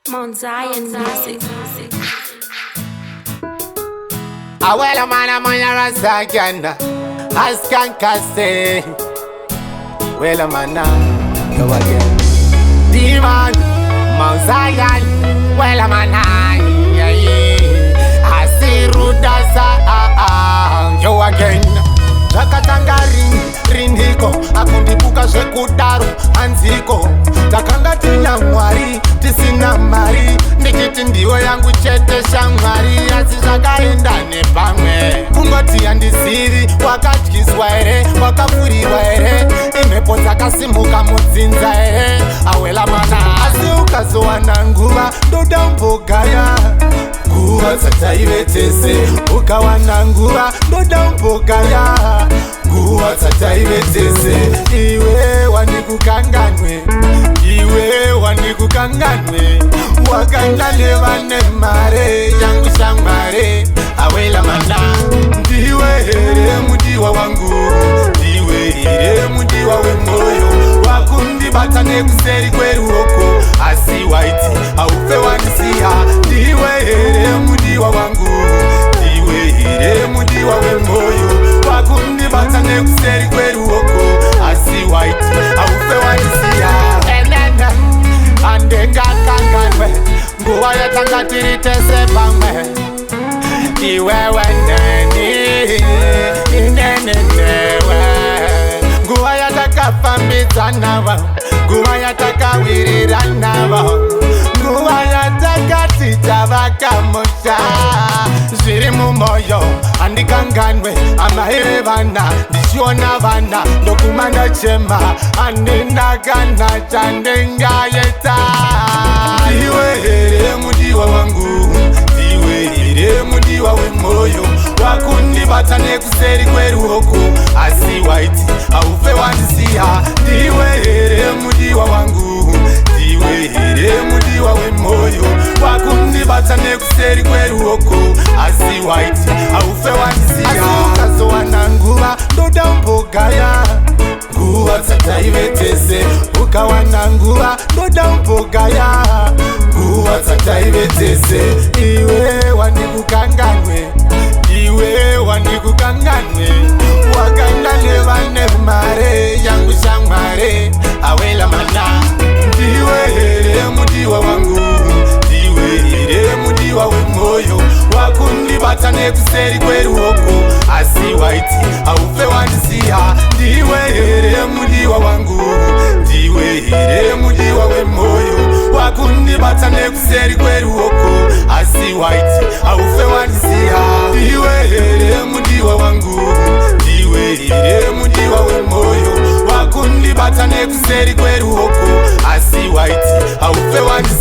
Mount Zion music. Awela mana manyara sakana askan kase. Wela mana go again. Demon Mount Zion. Wela mana asiruda sa yo again. Takatanga rindiko akundibuka zvekudaro anziko takanga tina mwari tisina mari ndikiti ndiwo yangu chete shamwari asi zvakaenda nepamwe kungoti handizivi wakadyiswa here wakafurirwa here imhepo dzakasimuka mudzinza here awela mana asi ukazowana nguva ndoda umbogaya nguva dzataive tese ukawana nguva ndoda umbogaya nguva dzataive tese iwe wandikukanganwe iwe wandikukanganwe wakanga nevane mare yangu shamware awela mana ndiwe here mudiwa wangu ndiwe here mudiwa wemwoyo wakundibata nekuseri kweruoko asi waiti haufe wandisiya ndiwe here mudiwa wangu ndiwe here mudiwa wemwoyo wakundibata nekuseri kweruoko asi waiti haufe wandisiya andengakanganwe nguva yatanga tiri tese pamwe iwewe neni inenenewe nguva yatakafambidza navo nguva yatakawirira navo nguva yatakati tavakamusha zviri mumoyo handikanganwe amaire vana ndichiona vana ndokuma ndachema handina kana chandingayeta ndiwe here mudiwa wangu ndiwe here mudiwa wemwoyo wakundibata nekuseri kweruoko asi waiti haufe wandisiya ndiwe here mudiwa wangu ndiwe here mudiwa wemwoyo wakundibata nekuseri kweruoko asi waiti haufe wandisiya ukazowana nguva ndoda umbogaya nguva dzataive tese ukawana nguva ndoda umbogaya nguva dzataive tese iwe wandikukanganwe iwe wandikukanganwe wakanga nevane mare yangu shamware awela mana ndiwe here mudiwa wangu ndiwe here mudiwa wemwoyo wakundibata nekuseri kweruoko asi waiti haufe wandisiya ndiwe here mudiwa wangu ndiwe here mudiwa wemwoyo wakundibata nekuseri kweruoko asi waiti haufe wandisiya ndiwe here mudiwa wangu ndiwe here mudiwa wemwoyo wakundibata nekuseri kweruoko asi waiti haufe wandisiya